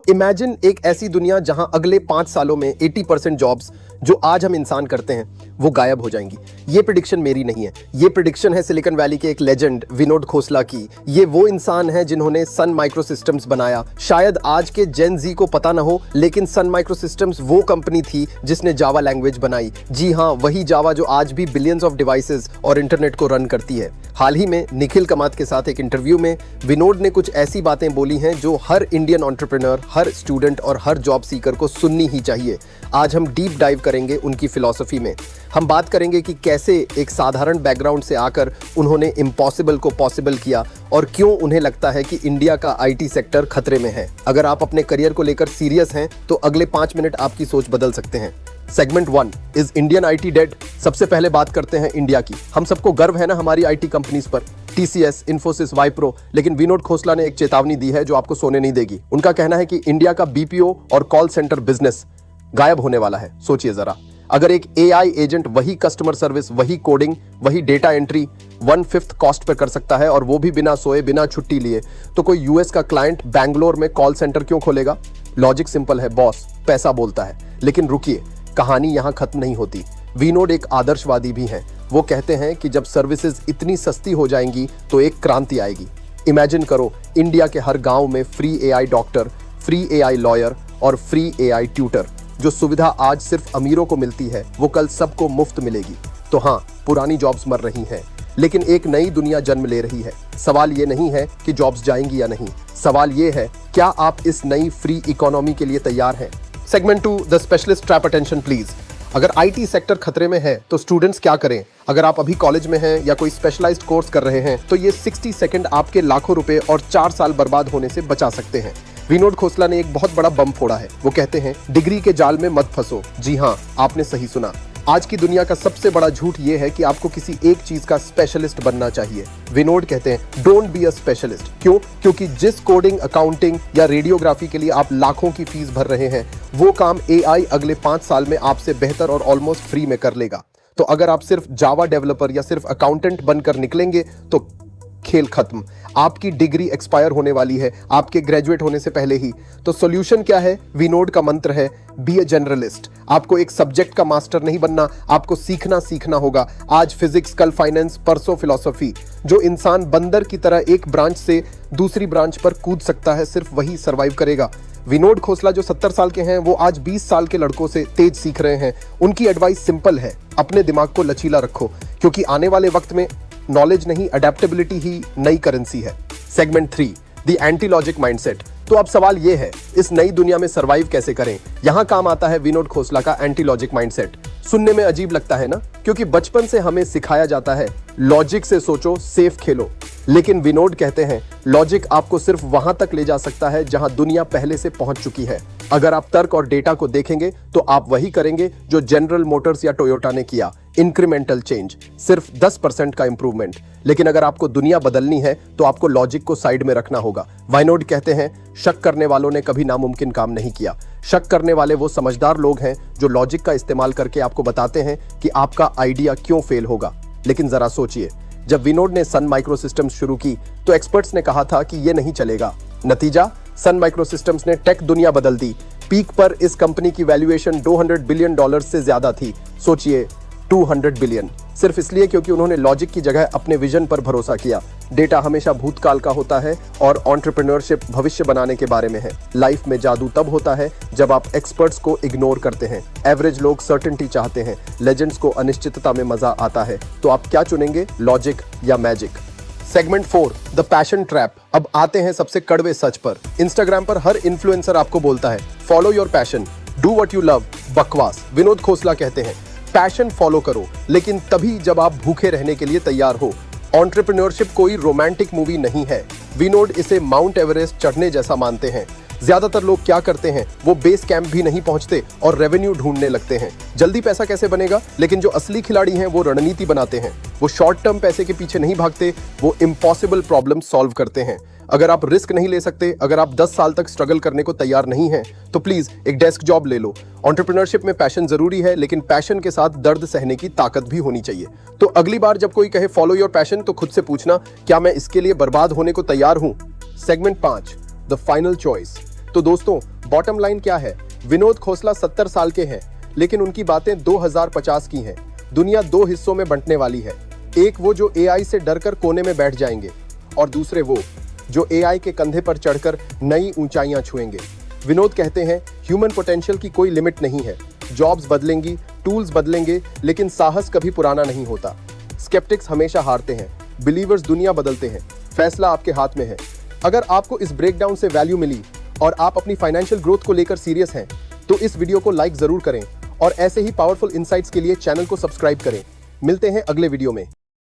Imagine एक ऐसी दुनिया जहां अगले 5 सालों में 80% जॉब्स जो आज हम इंसान करते हैं वो गायब हो जाएंगी। ये प्रेडिक्शन मेरी नहीं है, ये प्रेडिक्शन है सिलिकॉन वैली के एक लेजेंड विनोद खोसला की। ये वो इंसान है जिन्होंने सन माइक्रोसिस्टम्स बनाया। शायद आज के जेन जी को पता ना हो, लेकिन सन माइक्रोसिस्टम्स वो कंपनी थी जिसने जावा लैंग्वेज बनाई। जी हाँ, वही जावा जो आज भी बिलियंस ऑफ डिवाइसेस और इंटरनेट को रन करती है। हाल ही में निखिल कामत के साथ एक इंटरव्यू में विनोद ने कुछ ऐसी बातें बोली हैं जो हर इंडियन एंटरप्रेन्योर, हर स्टूडेंट और हर जॉब सीकर को सुननी ही चाहिए। आज हम डीप डाइव करेंगे उनकी फिलॉसफी में। हम बात करेंगे कि कैसे एक साधारण बैकग्राउंड से आकर उन्होंने इम्पॉसिबल को पॉसिबल किया और क्यों उन्हें लगता है कि इंडिया का आईटी सेक्टर खतरे में है। अगर आप अपने करियर को लेकर सीरियस हैं तो अगले 5 मिनट आपकी सोच बदल सकते हैं। Segment 1 is Indian IT dead. सबसे पहले बात करते हैं इंडिया की। हम सबको गर्व है ना हमारी आईटी कंपनीज पर, टीसीएस, इन्फोसिस, वाइप्रो, लेकिन विनोद खोसला ने एक चेतावनी दी है जो आपको सोने नहीं देगी। उनका कहना है कि इंडिया का बीपीओ और कॉल सेंटर बिजनेस गायब होने वाला है। सोचिए जरा, अगर एक एआई एजेंट वही कस्टमर सर्विस, वही कोडिंग, वही डेटा एंट्री 1/5 कॉस्ट पर कर सकता है और वो भी बिना सोए, बिना छुट्टी लिए, तो कोई यूएस का क्लाइंट बैंगलोर में कॉल सेंटर क्यों खोलेगा? लॉजिक सिंपल है बॉस, पैसा बोलता है। लेकिन रुकिए, कहानी यहां खत्म नहीं होती। विनोद एक आदर्शवादी भी हैं। वो कहते हैं कि जब सर्विसेज इतनी सस्ती हो जाएंगी तो एक क्रांति आएगी। इमेजिन करो, इंडिया के हर गांव में free AI doctor, free AI lawyer और फ्री एआई ट्यूटर। जो सुविधा आज सिर्फ अमीरों को मिलती है वो कल सबको मुफ्त मिलेगी। तो हाँ, पुरानी जॉब्स मर रही हैं, लेकिन एक नई दुनिया जन्म ले रही है। सवाल ये नहीं है कि जॉब्स जाएंगी या नहीं, सवाल ये है क्या आप इस नई फ्री इकोनॉमी के लिए तैयार हैं। Segment 2 the specialist trap attention please. अगर आईटी सेक्टर खतरे में है तो स्टूडेंट्स क्या करें? अगर आप अभी कॉलेज में हैं या कोई स्पेशलाइज्ड कोर्स कर रहे हैं तो ये 60 सेकंड आपके लाखों रुपए और 4 साल बर्बाद होने से बचा सकते हैं। विनोद खोसला ने एक बहुत बड़ा बम फोड़ा है। वो कहते हैं डिग्री के जाल में मत फंसो। जी हाँ, आपने सही सुना। आज की दुनिया का सबसे बड़ा झूठ ये है कि आपको किसी एक चीज का स्पेशलिस्ट बनना चाहिए। विनोद कहते हैं डोंट बी अ स्पेशलिस्ट। क्यों? क्योंकि जिस कोडिंग, अकाउंटिंग या रेडियोग्राफी के लिए आप लाखों की फीस भर रहे हैं वो काम एआई अगले 5 साल में आपसे बेहतर और ऑलमोस्ट फ्री में कर लेगा। तो अगर आप सिर्फ जावा डेवलपर या सिर्फ अकाउंटेंट बनकर निकलेंगे तो खेल खत्म। आपकी डिग्री एक्सपायर होने वाली है आपके ग्रेजुएट होने से पहले ही। तो सॉल्यूशन क्या है? विनोद का मंत्र है बी अ जनरलिस्ट। आपको एक सब्जेक्ट का मास्टर नहीं बनना, आपको सीखना होगा। आज फिजिक्स, कल फाइनेंस, परसों फिलॉसफी। जो इंसान बंदर की तरह एक ब्रांच से दूसरी ब्रांच पर कूद सकता है सिर्फ वही सर्वाइव करेगा। विनोद खोसला जो 70 साल के हैं वो आज 20 साल के लड़कों से तेज सीख रहे हैं। उनकी एडवाइस सिंपल है, अपने दिमाग को लचीला रखो, क्योंकि आने वाले वक्त में नॉलेज नहीं, अडेप्टेबिलिटी ही नई करेंसी है। Segment 3 the anti logic mindset. तो अब सवाल ये है, इस नई दुनिया में सरवाइव कैसे करें? यहां काम आता है विनोद खोसला का एंटी लॉजिक माइंडसेट। सुनने में अजीब लगता है ना, क्योंकि बचपन से हमें सिखाया जाता है लॉजिक से सोचो, सेफ खेलो। लेकिन विनोद कहते हैं लॉजिक आपको सिर्फ वहां तक ले जा सकता है जहां दुनिया पहले से पहुंच चुकी है। अगर आप तर्क और डेटा को देखेंगे तो आप वही करेंगे जो जनरल मोटर्स या टोयोटा ने किया, इंक्रीमेंटल चेंज, सिर्फ 10% का इंप्रूवमेंट। लेकिन अगर आपको दुनिया बदलनी है तो आपको लॉजिक को साइड में रखना होगा। विनोद कहते हैं शक करने वालों ने कभी नामुमकिन काम नहीं किया। शक करने वाले वो समझदार लोग हैं जो लॉजिक का इस्तेमाल करके आपको बताते हैं कि आपका आइडिया क्यों फेल होगा। लेकिन जरा सोचिए, जब विनोद ने सन माइक्रोसिस्टम्स शुरू की तो एक्सपर्ट्स ने कहा था कि ये नहीं चलेगा। नतीजा, सन माइक्रोसिस्टम्स ने टेक दुनिया बदल दी। पीक पर इस कंपनी की वैल्यूएशन $200 बिलियन से ज्यादा थी। सोचिए, 200 बिलियन, सिर्फ इसलिए क्योंकि उन्होंने लॉजिक की जगह अपने विजन पर भरोसा किया। डेटा हमेशा भूतकाल का होता है और एंटरप्रेन्योरशिप भविष्य बनाने के बारे में है। लाइफ में जादू तब होता है जब आप एक्सपर्ट्स को इग्नोर करते हैं। एवरेज लोग सर्टेनिटी चाहते हैं, लेजेंड्स को अनिश्चितता में मजा आता है। तो आप क्या चुनेंगे, लॉजिक या magic? Segment 4 the passion trap. अब आते हैं सबसे कड़वे सच पर। इंस्टाग्राम पर हर इन्फ्लुएंसर आपको बोलता है follow your passion, do what you love. बकवास। विनोद खोसला कहते हैं पैशन फॉलो करो, लेकिन तभी जब आप भूखे रहने के लिए तैयार हो। एंटरप्रेन्योरशिप कोई रोमांटिक मूवी नहीं है। विनोद इसे माउंट एवरेस्ट चढ़ने जैसा मानते हैं। ज्यादातर लोग क्या करते हैं, वो बेस कैंप भी नहीं पहुंचते और रेवेन्यू ढूंढने लगते हैं। जल्दी पैसा कैसे बनेगा? लेकिन जो असली खिलाड़ी हैं वो रणनीति बनाते हैं। वो शॉर्ट टर्म पैसे के पीछे नहीं भागते, वो इम्पॉसिबल प्रॉब्लम सॉल्व करते हैं। अगर आप रिस्क नहीं ले सकते, अगर आप 10 साल तक स्ट्रगल करने को तैयार नहीं हैं, तो प्लीज एक डेस्क जॉब ले लो। एंटरप्रेन्योरशिप में पैशन जरूरी है, लेकिन पैशन के साथ दर्द सहने की ताकत भी होनी चाहिए। तो अगली बार जब कोई कहे फॉलो योर पैशन तो खुद से पूछना, क्या मैं इसके लिए बर्बाद होने को तैयार हूं? Segment 5 the final choice. तो दोस्तों, बॉटम लाइन क्या है? विनोद खोसला 70 साल के हैं, लेकिन उनकी बातें 2050 की हैं। दुनिया दो हिस्सों में बंटने वाली है। एक वो जो एआई से डरकर कोने में बैठ जाएंगे, और दूसरे वो जो एआई के कंधे पर चढ़कर नई ऊंचाइयां छुएंगे। विनोद कहते हैं, ह्यूमन पोटेंशियल की कोई लिमिट नहीं है। जॉब्स बदलेंगी, टूल्स बदलेंगे, लेकिन साहस कभी पुराना नहीं होता। स्केप्टिक्स हमेशा हारते हैं, बिलीवर्स दुनिया बदलते हैं। फैसला आपके हाथ में है। अगर आपको इस ब्रेकडाउन से वैल्यू मिली और आप अपनी फाइनेंशियल ग्रोथ को लेकर सीरियस हैं, तो इस वीडियो को लाइक जरूर करें और ऐसे ही पावरफुल इनसाइट्स के लिए चैनल को सब्सक्राइब करें। मिलते हैं अगले वीडियो में।